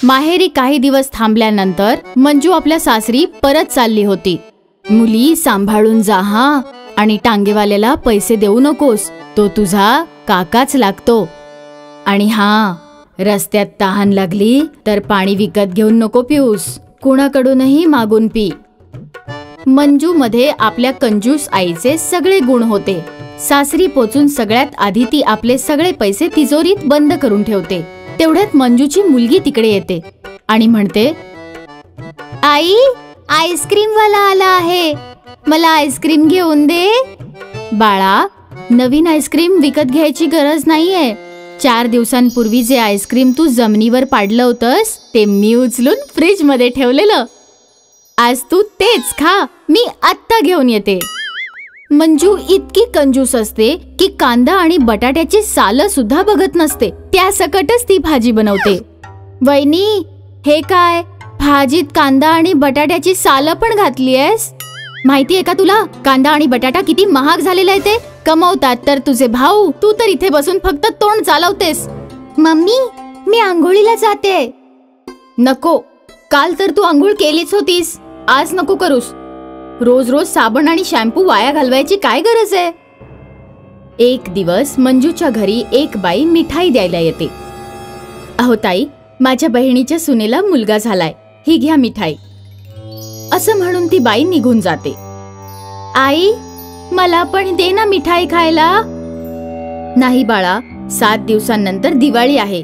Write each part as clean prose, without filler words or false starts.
माहेरी काही दिवस थांबल्यानंतर मंजू आपल्या सासरी परत चालली होती. मुली सांभाळून जा हा, आणि टांगेवाल्याला पैसे देऊ नकोस, तो तुझा काकाच लागतो. आणि हा, रस्त्यात तहान लागली तर पाणी विकत घेऊन नको पिऊस, कुणाकडूनही मागून पी. मंजू मध्ये आपल्या कंजूस आईचे सगळे गुण होते. सासरी पोचून सगळ्यात आधी ती आपले सगळे पैसे तिजोरीत बंद करून ठेवते. तेवढ्यात मंजूची मुलगी तिकडे येते आणि म्हणते, आई, आईस्क्रीम वाला आला आहे, मला आईस्क्रीम घेऊन दे. बाळा, नवीन आईस्क्रीम विकत घ्यायची गरज नाहीये. 4 दिवसांपूर्वी जे आईस्क्रीम तू जमिनीवर पाडलं होतंस ते मी उचलून फ्रीज मध्ये ठेवलेलं. आज तू तेच खा, मी आत्ता घेऊन येते. मंजू इतकी कंजूस असते की कांदा आणि बटाट्याची सालं सुद्धा बघत नसते. त्या सकटच ती भाजी बनवते. वहिनी, हे काय, भाजीत कांदा आणि बटाट्याची सालं पण घातलीयस? माहितीये का तुला कांदा आणि बटाटा किती महाग झालेला आहे ते? कमवतात तर तुझे भाऊ, तू तर इथे बसून फक्त तोंड चालवतेस. मम्मी, मी आंघोळीला जाते. नको, काल तर तू आंघोळ केलीच होतीस, आज नको करूस. रोज रोज साबण आणि शॅम्पू वाया घालवायची काय गरज आहे? एक दिवस मंजूच्या घरी एक बाई मिठाई द्यायला येते. अहो ताई, माझ्या बहिणीच्या सुनेला मुलगा झालाय, ही घ्या मिठाई. असं म्हणून ती बाई निघून जाते. आई, मला पण दे ना मिठाई खायला. नाही बाळा, 7 दिवसांनंतर दिवाळी आहे,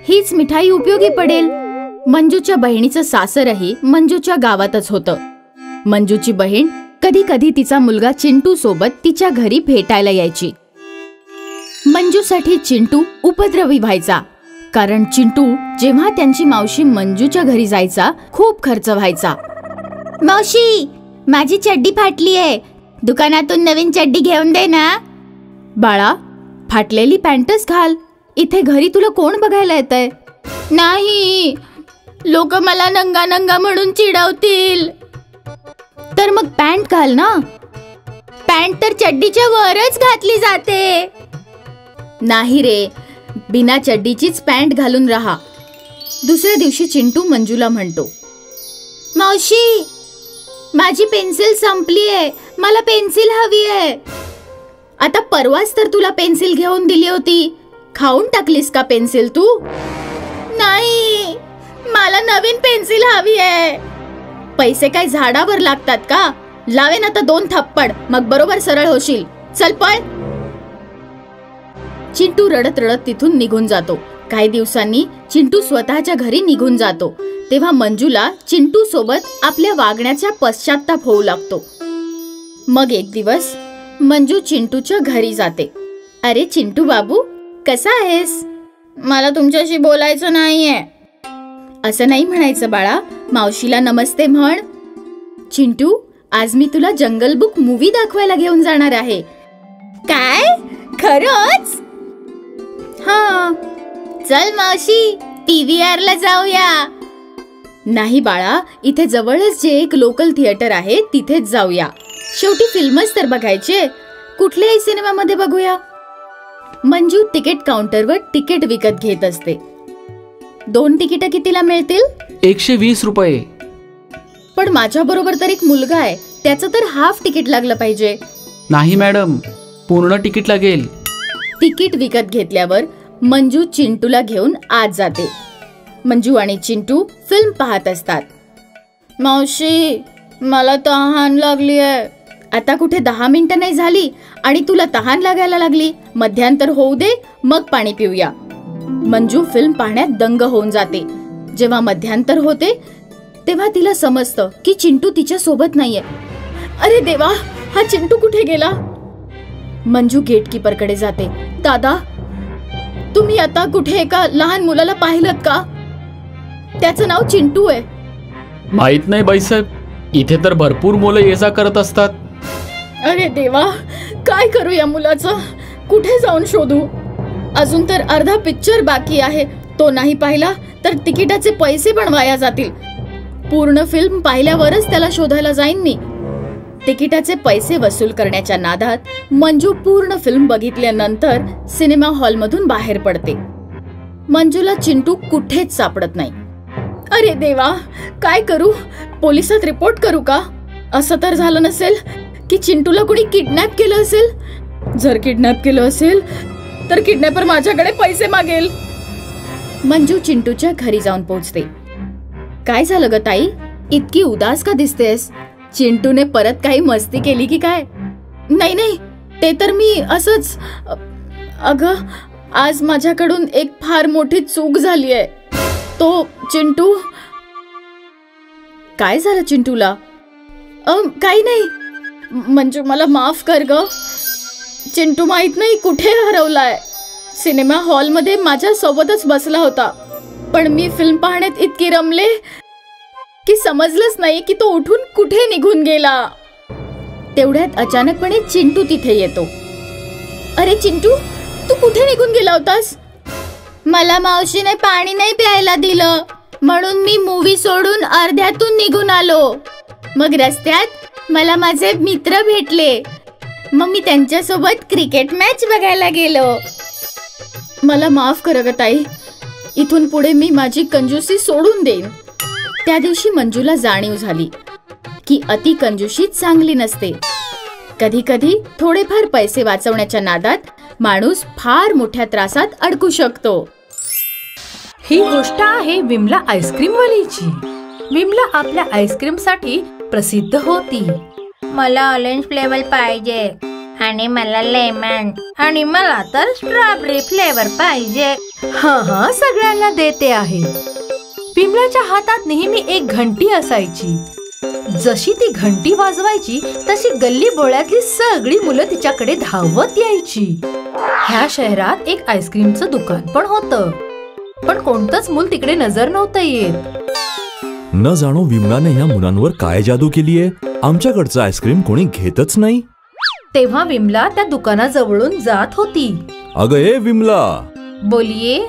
हीच मिठाई उपयोगी पडेल. मंजूच्या बहिणीचं सासरही मंजूच्या गावातच होतं. मंजूची बहीण कधी कधी तिचा मुलगा चिंटू सोबत तिच्या घरी भेटायला यायची. मंजूसाठी चिंटू उपद्रवी व्हायचा, कारण चिंटू जेव्हा त्यांची मावशी मंजूच्या घरी जायचा खूप खर्च व्हायचा. मावशी, माझी चड्डी फाटली आहे, दुकानातून नवीन चड्डी घेऊन दे ना. बाळा, फाटलेली पॅन्टच घाल, इथे घरी तुला कोण बघायला येतंय? नाही, लोक मला नंगा नंगा म्हणून चिडवतील. तर मग पॅन्ट घाल ना. पॅन्ट तर चड्डीच्या वरच घातली जाते. नाही रे, बिना चड्डीचीच पॅन्ट घालून राहा. दुसऱ्या दिवशी चिंटू मंजूला म्हणतो, मावशी, माझी पेन्सिल संपलीये, मला पेन्सिल हवी आहे. आता परवाच तर तुला पेन्सिल घेऊन दिली होती, खाऊन टाकलीस का पेन्सिल तू? नाही, मला नवीन पेन्सिल हवी आहे. पैसे काय झाडावर लागतात का? लावेन आता 2 थप्पड, मग बरोबर सरळ होशील. चल पळ. चिंटू रडत रडत तिथून निघून जातो. काही दिवसांनी चिंटू स्वतःच्या घरी निघून जातो. तेव्हा मंजूला चिंटू सोबत आपल्या वागण्याचा पश्चाताप होऊ लागतो. मग एक दिवस मंजू चिंटूच्या घरी जाते. अरे चिंटू बाबू, कसा आहेस? मला तुमच्याशी बोलायचं नाहीये. असं नाही म्हणायचं बाळा, मावशीला नमस्ते म्हण. चिंटू, आज मी तुला जंगल बुक मूवी दाखवायला घेऊन जाणार आहे. काय, खरंच? हा, चल मावशी, PVR ला जाऊया. नाही बाळा, इथे जवळच जे एक लोकल थिएटर आहे तिथेच जाऊया. शेवटी फिल्मच तर बघायचे, कुठल्याही सिनेमामध्ये बघूया. मंजू तिकीट काउंटरवर तिकीट विकत घेत असते. 2 तिकीट कितीला मिळतील? 120 रुपये. पण माझ्या बरोबर तर एक मुलगा आहे, त्याचं तर हाफ तिकीट लागलं पाहिजे. नाही मॅडम, पूर्ण तिकीट लागेल. तिकीट विकत घेतल्यावर मंजू चिंटूला घेऊन आत जाते. मंजू आणि चिंटू फिल्म पाहत असतात. मावशी, मला तहान लागली आहे. आता कुठे 10 मिनिटं नाही झाली आणि तुला तहान लागायला लागली. मध्यांतर होऊ दे, मग पाणी पिऊया. मंजू फिल्म पाहण्यात दंग होऊन जाते. जेव्हा मध्यांतर होते तेव्हा तिला समजतं की चिंटू तिच्या सोबत नाहीये. अरे देवा, हा चिंटू कुठे गेला? मंजू गेटकीपरकडे जाते. दादा, तुम्ही आता कुठे एका लहान मुलाला पाहिलत का? त्याचं नाव चिंटू आहे. माहित नाही बाईसाहेब, इथे तर भरपूर मुलं ये जा करत असतात. अरे देवा, काय करू या मुलाचं? कुठे जाऊन शोधू? अजून तर अर्धा पिक्चर बाकी आहे, तो नाही पाहिला तर तिकिटाचे पैसे पण वाया जातील. पूर्ण फिल्म पाहिल्यावरच त्याला शोधायला जाईन मी. तिकिटाचे पैसे वसूल करण्याच्या नादात मंजू पूर्ण फिल्म बघितल्यानंतर सिनेमा हॉलमधून बाहेर पडते. मंजूला चिंटू कुठेच सापडत नाही. अरे देवा, काय करू? पोलिसात रिपोर्ट करू का? असं तर झालं नसेल की चिंटूला कोणी किडनॅप केलं असेल? जर किडनॅप केलं असेल तर किडनॅपर माझ्याकडे पैसे मागेल. मंजू चिंटूच्या घरी जाऊन पोहोचते. काय झालं ग ताई, इतकी उदास का दिसतेस? चिंटूने परत काही मस्ती केली की काय? नाही नाही, ते तर मी असंच. अगं, आज माझ्याकडून एक फार मोठी चूक झाली आहे. तो चिंटू. काय झालं चिंटूला? काही नाही मंजू, मला माफ कर ग. चिंटू माहित नाही कुठे हरवलाय. सिनेमा हॉलमध्ये माझ्या सोबतच बसला होता, पण मी फिल्म पाहण्यात इतकी रमले की समजलंच नाही की तो उठून कुठे निघून गेला. तेवढ्यात अचानकपणे चिंटू तिथे येतो. अरे चिंटू, तू कुठे निघून गेला होतास? मला मावशीने पाणी नाही प्यायला दिलं, म्हणून मी मूवी सोडून अर्ध्यातून निघून आलो. मग रस्त्यात मला माझे मित्र भेटले, मग मी त्यांच्यासोबत क्रिकेट मॅच बघायला गेलो. मला माफ कर ग ताई, इथून पुढे मी माझी कंजूसी सोडून देईन. त्या दिवशी मंजूला जाणीव झाली की अति कंजूसी चांगली नसते. कधी कधी थोडेफार पैसे वाचवण्याच्या नादात माणूस फार मोठ्या त्रासात अडकू शकतो. ही गोष्ट आहे विमला आईस्क्रीम वालीची. विमला आपल्या आईस्क्रीम साठी प्रसिद्ध होती. मला ऑरेंज फ्लेवर पाहिजे आणि मला लेमन आणि मला तर स्ट्रॉबेरी फ्लेवर पाहिजे. हा सगळ्यांना देते आहे. विमलाच्या हातात नेहमी एक घंटी असायची. जशी ती घंटी वाजवायची तशी गल्ली बोळ्यातली सगळी मुलं तिच्याकडे धावत यायची. ह्या शहरात एक आईस्क्रीमचं दुकान पण होतं, पण कोणतंच मूल तिकडे नजर नव्हतं येत. न जाणो विमलाने ह्या मुलांवर काय जादू केलीये. आमच्याकडचं आईस्क्रीम कोणी घेतच नाही. तेव्हा विमला त्या दुकानाजवळून जात होती. अगं ए विमला, बोलिये,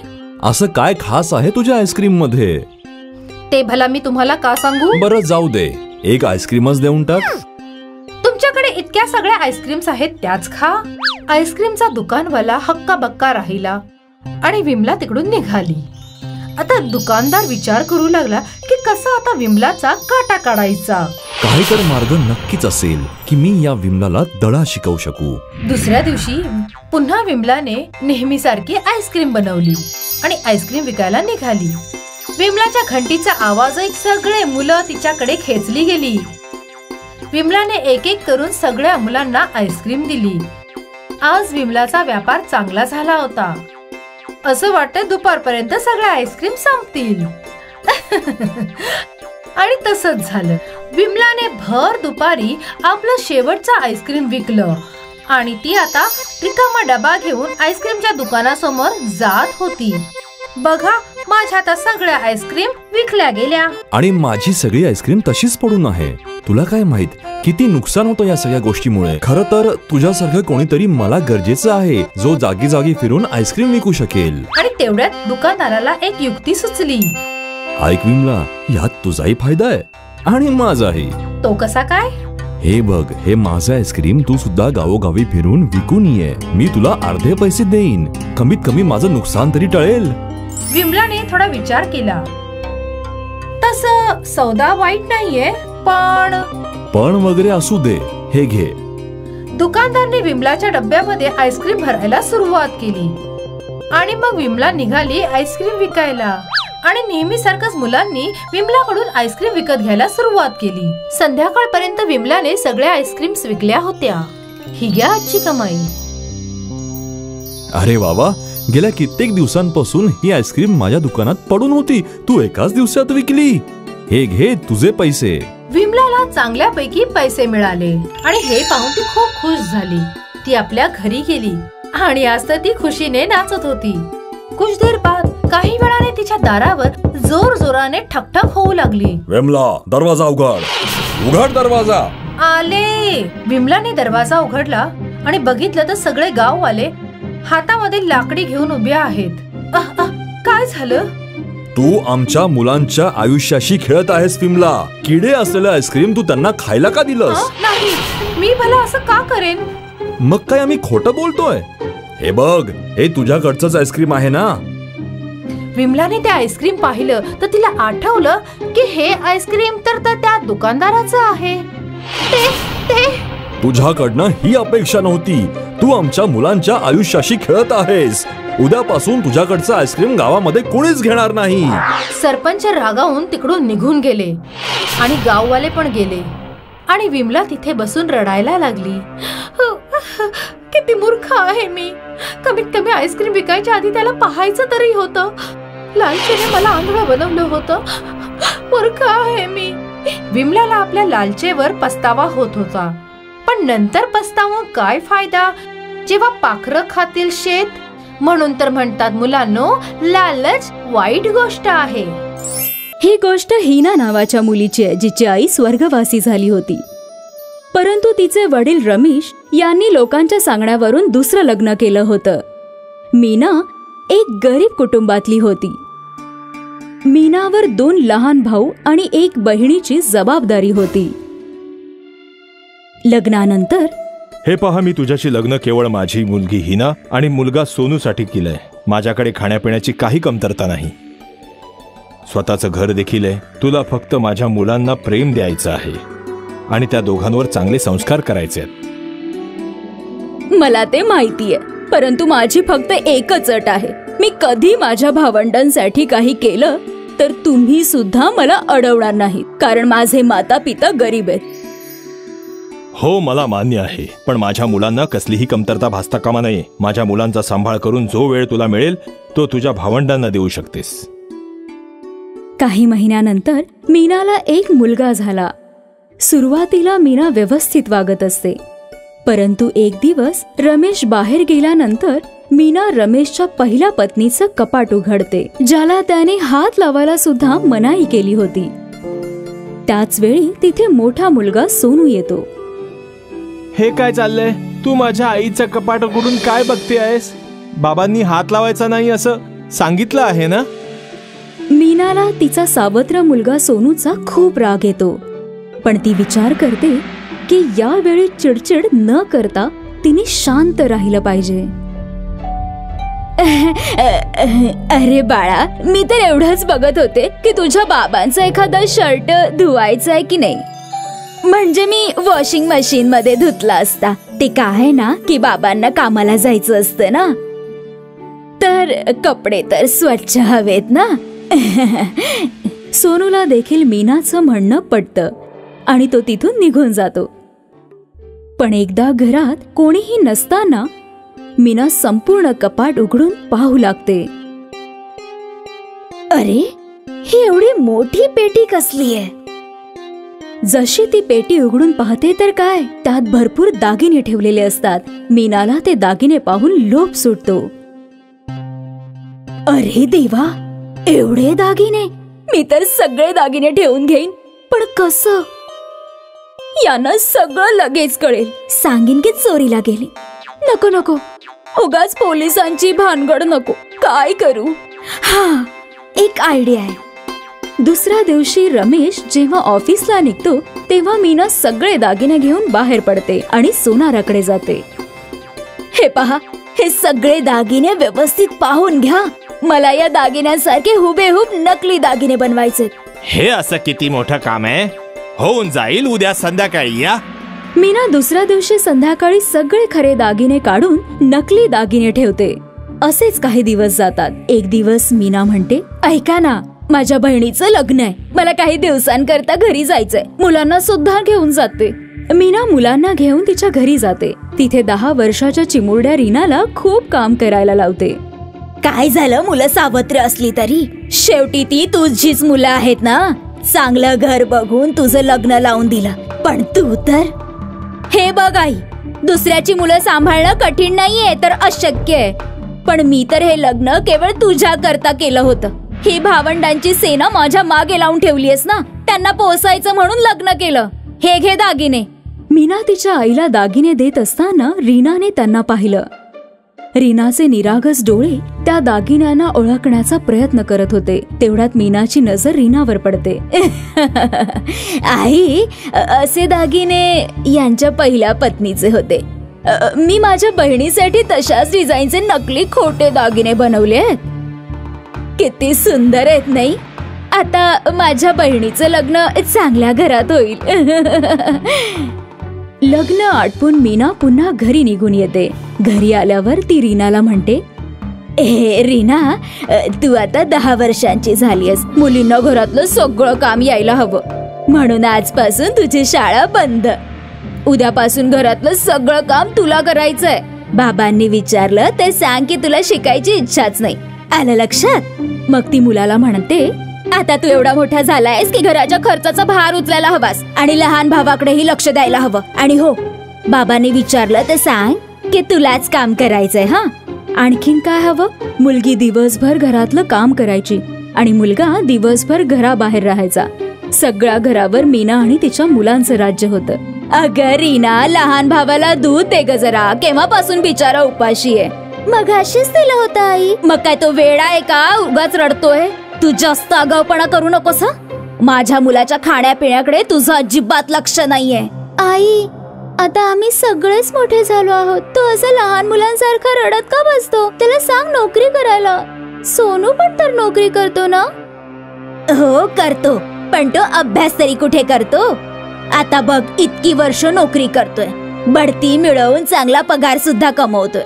असं काय खास आहे तुझ्या आईस्क्रीम मध्ये? ते भला मी तुम्हाला का सांगू? बरं जाऊ दे, एक आईस्क्रीमच देऊन टाक. तुमच्याकडे इतक्या सगळ्या आईस्क्रीम्स आहेत, त्याच खा. आईस्क्रीमचा दुकानवाला हक्का बक्का राहिला आणि विमला तिकडून निघाली. आता दुकानदार विचार करू लागला की कसा आता विमलाचा काटा काढायचा. काहीतरी मार्ग नक्कीच असेल की मी या विमलाला दडा शिकवू शकू. दुसऱ्या दिवशी पुन्हा विमलाने नेहमीसारखी आईस्क्रीम बनवली आणि आईस्क्रीम विकायला निघाली. विमलाच्या घंटीचा आवाज ऐक सगळे मुलं तिच्याकडे खेचली गेली. विमलाने एक एक करून सगळ्या मुलांना आईस्क्रीम दिली. आज विमलाचा व्यापार चांगला झाला होता. असं वाटतं दुपारपर्यंत सगळ्या आईस्क्रीम संपतील. आणि तसंच झालं. विमलाने भर दुपारी आपलं शेवटचं आईस्क्रीम विकलं आणि ती आता रिकामा डबा घेऊन आईस्क्रीमच्या दुकानासमोर जात होती. बघा, माझ्या आता सगळ्या आईस्क्रीम विकल्या गेल्या आणि माझी सगळी आईस्क्रीम तशीच पडून आहे. तुला काय माहित किती नुकसान होतं या सगळ्या गोष्टीमुळे. खरं तर तुझ्यासारखं कोणीतरी मला गरजेचं आहे जो जागी जागी फिरून आईस्क्रीम विकू शकेल. आणि तेवढ्यात दुकानदाराला एक युक्ती सुचली. ऐक विमला, यात तुझाही फायदा आहे आणि माझाही. तो कसा काय? हे बघ, हे माझं आईस्क्रीम तू सुद्धा गावोगावी फिरून विकून ये. मी तुला अर्धे पैसे देईन. कमीत कमी माझं नुकसान तरी टळेल. विमलाने थोडा विचार केला. तसं सौदा वाईट नाहीये, पण वगैरे असू दे, हे घे. दुकानदारने विमलाच्या डब्यामध्ये आईस्क्रीम भरायला सुरुवात केली आणि मग विमला निघाली आईस्क्रीम विकायला. आणि नेहमीसारखंच मुलांनी विमलाकडून आईस्क्रीम विकत घ्यायला सुरुवात केली. संध्याकाळपर्यंत विमलाने सगळ्या आईस्क्रीम्स विकल्या होत्या. ही घ्या आजची कमाई. अरे बाबा, गेल्या कित्येक दिवसांपासून ही आईस्क्रीम माझ्या दुकानात पडून होती. तू एकाच दिवसात विकली. हे घे तुझे पैसे. विमलाला चांगल्यापैकी पैसे मिळाले आणि हे पाहून ती खूप खुश झाली. ती आपल्या घरी गेली आणि आज तर ती खुशीने नाचत होती. कुछ देर बाद काही वेळाने तिच्या दारावर जोर जोराने ठकठक होऊ लागली. विमला, दरवाजा उघड. उघड दरवाजा. आले. विमलाने दरवाजा उघडला आणि बघितलं तर सगळे गाववाले हातामध्ये लाकडी घेऊन उभे आहेत. काय झालं? तू आमच्या मुलांच्या आयुष्याशी खेळत आहेस विमला. किडे असलेलं आईस्क्रीम तू त्यांना खायला का दिलंस? नाही, मी भला असं का करेन? मग काय आम्ही खोटं बोलतोय? हे बघ, हे तुझ्याकडचंच आईस्क्रीम आहे ना. विमलाने ते आईस्क्रीम पाहिलं तर तिला आठवलं की हे आईस्क्रीम तर त्या दुकानदाराचं आहे. ते तुझ्याकडनं ही अपेक्षा नव्हती. तू आमच्या मुलांच्या आयुष्याशी खेळत आहेस. उद्यापासून तुझ्याकडचं आईस्क्रीम गावामध्ये कोणीच घेणार नाही. सरपंच रागावून तिकडून निघून गेले आणि गाववाले पण गेले आणि विमला तिथे बसून रडायला लागली. किती मूर्ख आहे मी. कमीत कमी आईस्क्रीम विकायच्या आधी त्याला पाहायचं तरी होतं. लालचेने मला आंधळं बनवलं होतं. मूर्ख आहे मी. विमलाला आपल्या लालचेवर पस्तावा होत होता. पण नंतर पस्तावून काय फायदा जेव्हा पाखरं खातील शेत. म्हणून तर म्हणतात मुलांनो, लालच वाईट गोष्ट आहे. ही गोष्ट हिना नावाच्या मुलीची आहे, जिची आई स्वर्गवासी झाली होती. परंतु तिचे वडील रमेश यांनी लोकांच्या सांगण्यावरून दुसरं लग्न केलं होतं. मीना एक गरीब कुटुंबातली होती. मीनावर 2 लहान भाऊ आणि 1 बहिणीची जबाबदारी होती. लग्नानंतर, हे पहा, मी तुझ्याशी लग्न केवळ माझी मुलगी हिना आणि मुलगा सोनूसाठी केलंय. माझ्याकडे खाण्यापिण्याची काही कमतरता नाही. स्वतःचं घर देखील आहे. तुला फक्त माझ्या मुलांना प्रेम द्यायचं आहे आणि त्या दोघांवर चांगले संस्कार करायचे आहेत. मला ते माहितीये, परंतु माझी फक्त एकच अट आहे. मी कधी माझ्या भावंडांसाठी काही केलं तर तुम्ही सुद्धा मला अडवणार नाही, कारण माझे माता पिता गरीब आहेत. हो, मला मान्य आहे, पण माझ्या मुलांना कसलीही कमतरता भासता कामा नये. माझ्या मुलांचा सांभाळ करून जो वेळ तुला मिळेल तो तुझ्या भावंडांना देऊ शकतेस. काही महिन्यानंतर मीनाला एक मुलगा झाला. सुरुवातीला मीना व्यवस्थित वागत असते, परंतु एक दिवस रमेश बाहेर गेल्यानंतर मीना रमेशच्या पहिल्या पत्नीचं कपाट उघडते, ज्याला त्याने हात लावायला सुद्धा मनाई केली होती. त्याच वेळी तिथे मोठा मुलगा सोनू येतो. हे काय चाललंय? तू माझ्या आईचं कपाट उघडून काय बघते आहेस? बाबांनी हात लावायचा नाही असं सांगितलं आहे ना? मीनाला तिचा सावत्र मुलगा सोनूचा खूप राग येतो, पण ती विचार करते की यावेळी चिडचिड न करता तिने शांत राहिलं पाहिजे. अरे बाळा, मी तर एवढंच बघत होते की तुझ्या बाबांचा एखादा शर्ट धुवायचा आहे की नाही. म्हणजे मी वॉशिंग मशीन मध्ये धुतला असता. ते काय ना की बाबांना कामाला जायचं असतं ना, तर कपडे तर स्वच्छ हवेत ना. सोनूला देखील मीनाचं म्हणणं पटतं आणि तो तिथून निघून जातो. पण एकदा घरात कोणीही नसताना मीना संपूर्ण कपाट उघडून पाहू लागते. अरे, ही एवढी मोठी पेटी कसली आहे? जशी ती पेटी उघडून पाहते तर काय, त्यात भरपूर दागिने ठेवलेले असतात. मीनाला ते दागिने पाहून लोभ सुटतो. अरे देवा, एवढे दागिने! मी तर सगळे दागिने ठेवून घेईन, पण कसं? यांना सगळं लगेच कळेल. सांगीन की चोरीला गेली. नको नको, उगाच पोलिसांची भानगड नको. काय करू? हा, एक आयडिया आहे. दुसऱ्या दिवशी रमेश जेव्हा ऑफिसला निघतो तेव्हा मीना सगळे दागिने घेऊन बाहेर पडते आणि सोनाराकडे जाते. हे पहा, हे सगळे दागिने व्यवस्थित पाहून घ्या. मला या दागिन्यांसारखे हुबेहूब नकली दागिने बनवायचे. हे असं किती मोठं काम आहे? होऊन जाईल, उद्या संध्याकाळी या. मीना दुसऱ्या दिवशी संध्याकाळी सगळे खरे दागिने काढून नकली दागिने ठेवते. असेच काही दिवस जातात. एक दिवस मीना म्हणते, ऐका ना, माझ्या बहिणीचं लग्न आहे. मला काही दिवसांकरता घरी जायचंय. मुलांना सुद्धा घेऊन जाते. मीना मुलांना घेऊन तिच्या घरी जाते. तिथे 10 वर्षाच्या चिमुरड्या रीनाला खूप काम करायला लावते. काय झालं, मुलं सावत्र असली तरी शेवटी ती तुझीच मुलं आहेत ना. चांगलं घर बघून तुझं लग्न लावून दिलं, पण तू तर. हे बघ आई, दुसऱ्याची मुलं सांभाळणं कठीण नाहीये तर अशक्य आहे. पण मी तर हे लग्न केवळ तुझ्या करता केलं होतं. ही भावंडांची सेना माझ्या मागे लावून ठेवलीयस ना, त्यांना पोसायचं म्हणून लग्न केलं. हे घे दागिने. मीना तिच्या आईला दागिने देत असताना रीनाने त्यांना पाहिलं. रीनाचे निरागस डोळे त्या दागिन्यांना ओळखण्याचा प्रयत्न करत होते. तेवढ्यात मीनाची नजर रीनावर पडते. आई, असे दागिने यांच्या पहिल्या पत्नीचे होते. मी माझ्या बहिणीसाठी तशाच डिझाईनचे नकली खोटे दागिने बनवले आहेत. किती सुंदर आहेत नाही? आता माझ्या बहिणीचं लग्न चांगल्या घरात होईल. लग्न आटपून मीना पुन्हा घरी निघून येते. घरी आल्यावर ती रीनाला म्हणते, रीना, तू आता 10 वर्षांची झालीयस. मुलींना घरातलं सगळं काम यायला हवं. म्हणून आजपासून तुझी शाळा बंद. उद्यापासून घरातलं सगळं काम तुला करायचंय. बाबांनी विचारलं ते सांग की तुला शिकायची इच्छाच नाही. आलं लक्षात? मग ती मुलाला म्हणते, आता तू एवढा मोठा झालायस की घराच्या खर्चाचा भार उचलायला हवास आणि लहान भावाकडेही लक्ष द्यायला हवं. आणि हो, बाबांनी विचारलं ते सांग की तुलाच काम करायचंय. हा, आणखीन काय हवं? मुलगी दिवसभर घरातलं काम करायची आणि मुलगा दिवसभर घराबाहेर राहायचा. सगळ्या घरावर मीना आणि तिच्या मुलांचं राज्य होतं. अगं रीना, लहान भावाला दूध दे ग जरा. केव्हापासून बिचारा उपाशी आहे. मगाशीच दिलं होतं आई. मग काय तो वेडा आहे का? उगाच रडतोय. तू जास्त आगाऊपणा करू नकोस. माझ्या मुलाच्या खाण्यापिण्याकडे तुझं अजिबात लक्ष नाहीये. आई, आता आम्ही सगळेच मोठे झालो आहोत. तो असं लहान मुलांसारखा रडत का बसतो? त्याला सांग नोकरी करायला. सोनू पण तर नोकरी करतो ना? हो करतो, पण तो अभ्यास तरी कुठे करतो? आता बघ, इतकी वर्ष नोकरी करतोय, बढती मिळवून चांगला पगार सुद्धा कमवतोय.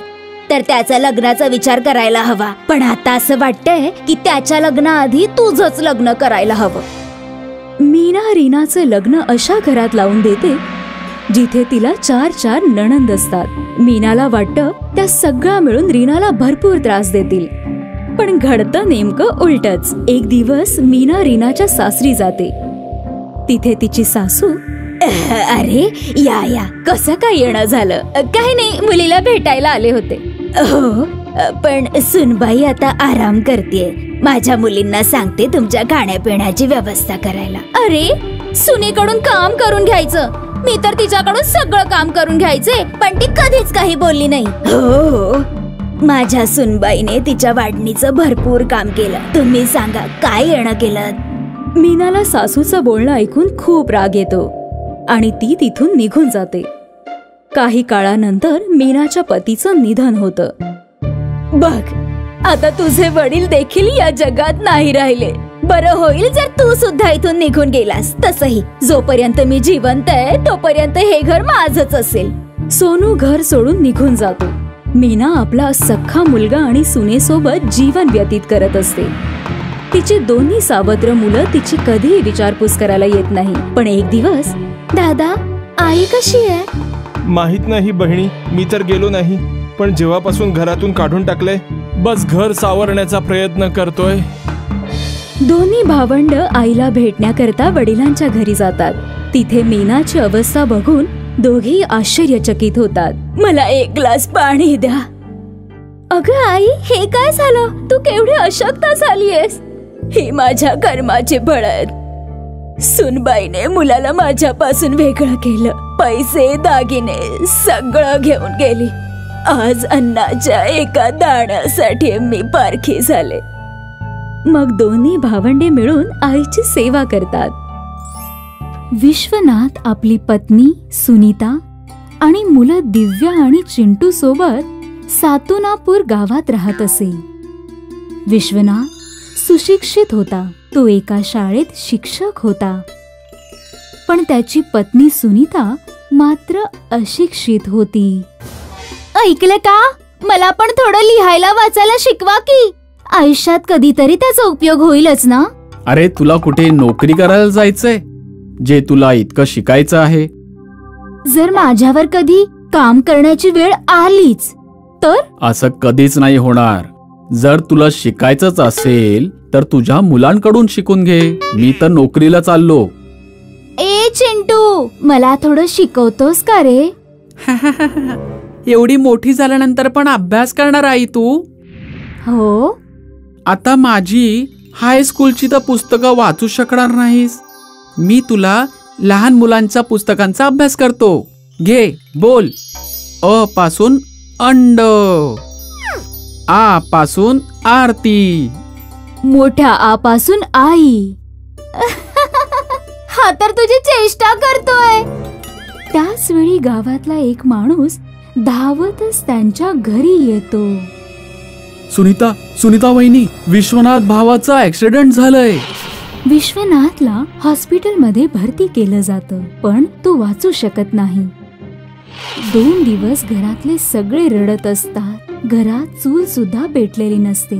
तर त्याचा लग्नाचा विचार करायला हवा. पण आता असं वाटतंय की त्याच्या लग्नाआधी तुझंच लग्न करायला हवं. मीना रीनाचं लग्न अशा घरात लावून देते जिथे तिला 4 नणंद असतात. मीनाला वाटतं त्या सगळ्या मिळून रीनाला भरपूर त्रास देतील. पण घडतं नेमकं उलटच. एक दिवस मीना रीनाच्या सासरी जाते. तिथे तिची सासू, अरे या, कसं काय येणं झालं? काही नाही, मुलीला भेटायला आले होते. हो, पण सुनबाई आता आराम करतेय. माझ्या मुलींना सांगते तुमच्या खाण्यापिण्याची व्यवस्था करायला. अरे, सुनेकडून काम करून घ्यायचं. मी तर तिच्याकडून सगळं काम करून घ्यायचे, पण ती कधीच काही बोलली नाही. हो, माझ्या सुनबाईने तिच्या वाढणीचं भरपूर काम केलं. तुम्ही सांगा काय येणं केलं? मीनाला सासूचं बोलणं ऐकून खूप राग येतो आणि ती तिथून निघून जाते. काही काळानंतर मीनाच्या पतीचं निधन होतं. बघ, आता तुझे वडील देखील या जगात नाही राहिले. बरं होईल जर तू सुद्धा इथून निघून गेलास. तसही जोपर्यंत मी जिवंत आहे तोपर्यंत हे घर माझंच असेल. सोनू घर सोडून निघून जातो. मीना आपला सख्खा मुलगा आणि सुनेसोबत जीवन व्यतीत करत असते. तिची दोन्ही सावत्र मुलं तिची कधीही विचारपूस करायला येत नाही. पण एक दिवस, दादा, आई कशी आहे? माहित नाही बहिणी, मी तर गेलो नाही. पण जेव्हापासून घरातून काढून टाकलंय, बस घर सावरण्याचा प्रयत्न करतोय. दोन्ही भावंड आईला भेटण्याकरता वडिलांच्या घरी जातात. तिथे मीनाची अवस्था बघून दोघेही आश्चर्यचकित होतात. मला 1 ग्लास पाणी द्या. अगं आई, हे काय झालं? तू केवढी अशक्त झालीयस? ही माझ्या कर्माची फळं आहेत. सुनबाईने मुलाला माझ्यापासून वेगळं केलं. पैसे, दागिने सगळं घेऊन गेली. आज अन्नाच्या एका दाण्यासाठी मी पारखी झाले. मग दोन्ही भावंडे मिळून आईची सेवा करतात. विश्वनाथ आपली पत्नी सुनीता आणि मुलं दिव्या आणि चिंटू सोबत सातुनापूर गावात राहत असे. विश्वनाथ सुशिक्षित होता. तो एका शाळेत शिक्षक होता. पण त्याची पत्नी सुनीता मात्र अशिक्षित होती. ऐकलं का? मला पण थोडं लिहायला वाचायला शिकवा की. आयुष्यात कधीतरी त्याचा उपयोग होईलच ना. अरे, तुला कुठे नोकरी करायला जायचंय जे तुला इतकं शिकायचं आहे? जर माझ्यावर कधी काम करण्याची वेळ आलीच तर? असं कधीच नाही होणार. जर तुला शिकायचंच असेल तर तुझ्या मुलांकडून शिकून घे. मी तर नोकरीला चाललो. ए चिंटू, मला थोडं शिकवतोस का रे? एवढी मोठी झाल्यानंतर पण अभ्यास करणार आई तू? हो. आता माझी हायस्कूलची तर पुस्तकं वाचू शकणार नाहीस. मी तुला लहान मुलांच्या पुस्तकांचा अभ्यास करतो. घे, बोल. अ पासून अंड, आ पासून आरती, मोठ्या आ पासून आई. हा तर तुझी चेष्टा करतोय. त्याच वेळी गावातला एक माणूस धावतच त्यांच्या घरी येतो. सुनीता वहिनी, विश्वनाथ भावाचा ऍक्सिडेंट झालंय. विश्वनाथला हॉस्पिटलमध्ये भरती केलं जातं, पण तो वाचू शकत नाही. 2 दिवस घरातले सगळे रडत असतात. घरात चूल सुद्धा पेटलेली नसते.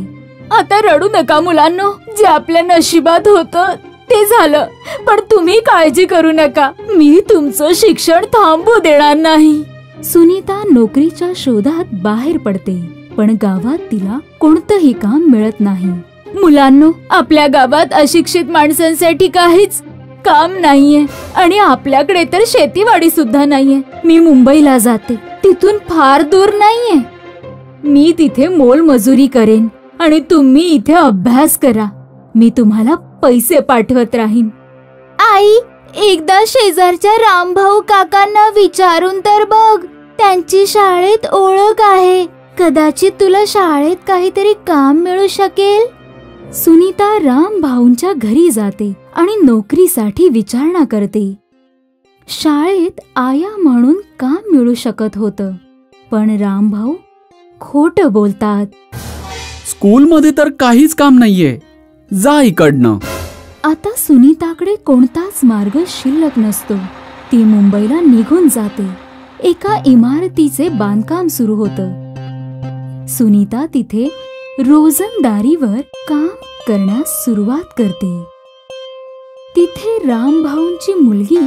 आता रडू नका मुलांनो, जे आपल्या नशिबात होतं ते झालं, पण तुम्ही काळजी करू नका. मी तुमचं शिक्षण थांबू देणार नाही. सुनीता नोकरीच्या शोधात बाहेर पडते, पण गावात तिला कोणतंही काम मिळत नाही. मुलांनो, आपल्या गावात अशिक्षित माणसांसाठी काहीच काम नाहीये आणि आपल्याकडे तर शेतीवाडी सुद्धा नाहीये. मी मुंबईला जाते, तिथून फार दूर नाहीये. मी तिथे मोलमजुरी करेन आणि तुम्ही इथे अभ्यास करा. मी तुम्हाला पैसे पाठवत राहीन. आई, एकदा शेजारच्या रामभाऊ काकांना विचारून तर बघ, त्यांची शाळेत ओळख आहे. कदाचित तुला शाळेत काहीतरी काम मिळू शकेल. सुनीता रामभाऊंच्या घरी जाते आणि नोकरीसाठी विचारणा करते. शाळेत आया म्हणून काम मिळू शकत होतं, पण रामभाऊ खोटं बोलतात. स्कूलमध्ये तर काहीच काम नाहीये, जा इकडनं. आता सुनीताकडे कोणताच मार्ग शिल्लक नसतो. ती मुंबईला निघून जाते. एका इमारतीचे बांधकाम सुरू होतं. सुनीता तिथे रोजंदारीवर काम करण्यास सुरुवात करते. तिथे रामभाऊंची मुलगी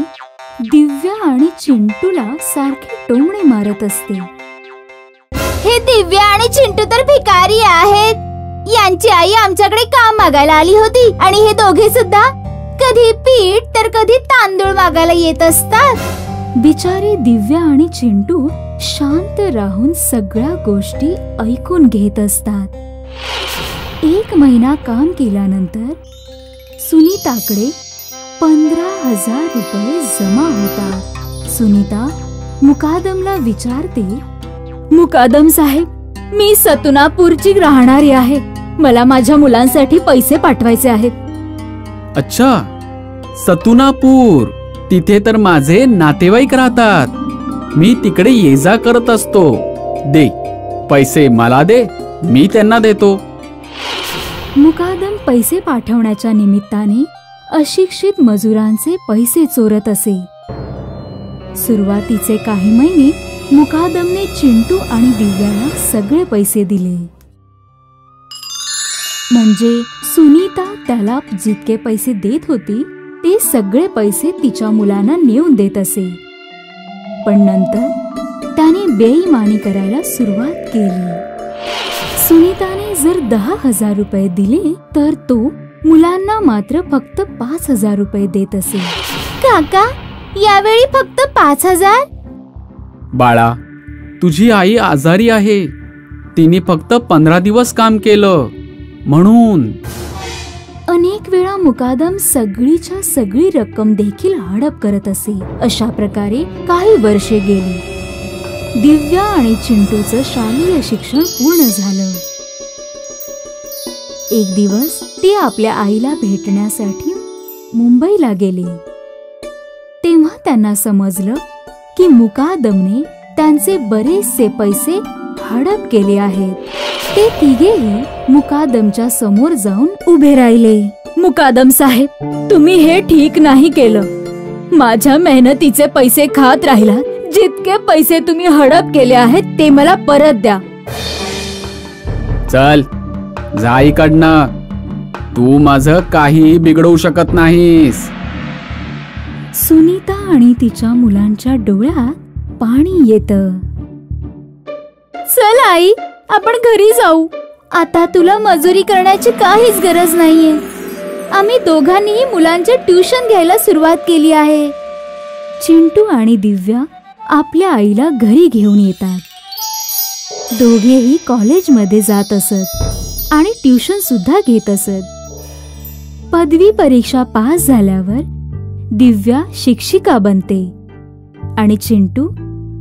दिव्या आणि चिंटूला सारखी टोमणे मारत असते. हे दिव्या आणि चिंटू तर भिकारी आहेत. यांची आई आमच्याकडे काम मागायला आली होती आणि हे दोघे सुद्धा कधी पीठ तर कधी तांदूळ मागायला येत असतात. बिचारे दिव्या आणि चिंटू शांत राहून सगळ्या गोष्टी ऐकून घेत असतात. 1 महिना काम केल्यानंतर सुनीताकडे 15,000 रुपये जमा होतात. सुनीता मुकादमला विचारते, मुकादम साहेब, मी सतुनापूरची राहणारी आहे. मला माझ्या मुलांसाठी पैसे पाठवायचे आहेत. अच्छा, सतुनापूर, तिथे तर माझे नातेवाईक राहतात. मी तिकडे ये जा करत असतो. दे पैसे, मला दे, मी त्यांना देतो. मुकादम पैसे पाठवण्याच्या निमित्ताने अशिक्षित मजुरांचे पैसे चोरत असे. सुरुवातीचे काही महिने मुकादमने चिंटू आणि दिव्याला सगळे पैसे दिले. म्हणजे सुनीता त्याला जितके पैसे देत होती ते सगळे पैसे तिच्या मुलांना नेऊन देत असे. पण नंतर त्याने बेईमानी करायला सुरुवात केली. सुनीताने जर 10,000 रुपये दिले तर तो मुलांना मात्र फक्त 5,000 रुपये देत असे. काका, यावेळी फक्त 5,000? बाळा, तुझी आई आजारी आहे. तिने फक्त 15 दिवस काम केलं म्हणून. अनेक वेळा मुकादम सगळीच्या सगळी रक्कम देखील हडप करत असे. अशा प्रकारे काही वर्षे गेली. दिव्या आणि चिंटूचं शालेय शिक्षण पूर्ण झालं. एक दिवस ते आपल्या आईला भेटण्यासाठी मुंबईला गेले. तेव्हा त्यांना समजलं की मुकादमने त्यांचे बरेचसे पैसे हडप केले आहेत. ते तिघेही मुकादमच्या समोर जाऊन उभे राहिले. मुकादम साहेब, तुम्ही हे ठीक नाही केलं. माझ्या मेहनतीचे पैसे खात राहिलात. जितके पैसे तुम्ही हडप केले आहेत ते मला परत द्या. चल, जा इकडनं. तू माझं काही बिघडवू शकत नाहीस. सुनीता आणि तिच्या मुलांच्या डोळ्यात पाणी येतं. चल आई, आपण घरी जाऊ. आता तुला मजुरी करण्याची काहीच गरज नाहीये. आम्ही दोघांनीही मुलांचे ट्युशन घ्यायला सुरुवात केली आहे. चिंटू आणि दिव्या आपल्या आईला घरी घेऊन येतात. दोघेही कॉलेजमध्ये जात असत आणि ट्युशन सुद्धा घेत असत. पदवी परीक्षा पास झाल्यावर दिव्या शिक्षिका बनते आणि चिंटू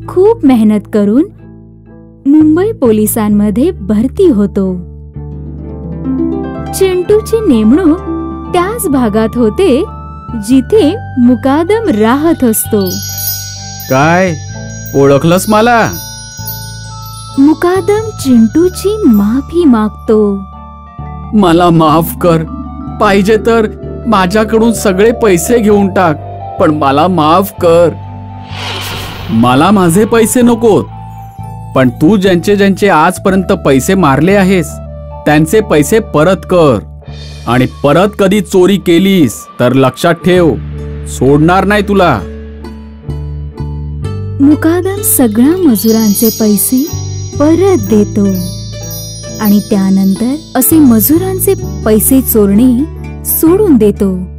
खूप मेहनत करून मुंबई पोलिसांमध्ये भरती होतो. चिंटूची नेमणूक त्याच भागात होते जिथे मुकादम राहत असतो. काय, ओळखलंस मला? मुकादम चिंटूची माफी मागतो. मला माफ कर. पाहिजे तर माझ्याकडून सगळे पैसे घेऊन टाक, पण मला माफ कर. मला माझे पैसे नकोत, पण तू ज्यांचे ज्यांचे आजपर्यंत पैसे मारले आहेस त्यांचे पैसे परत कर. आणि परत कधी चोरी केलीस तर लक्षात ठेव, सोडणार नाही तुला. मुकादम सगळ्या मजुरांचे पैसे परत देतो आणि त्यानंतर असे मजुरांचे पैसे चोरणे सोडून देतो.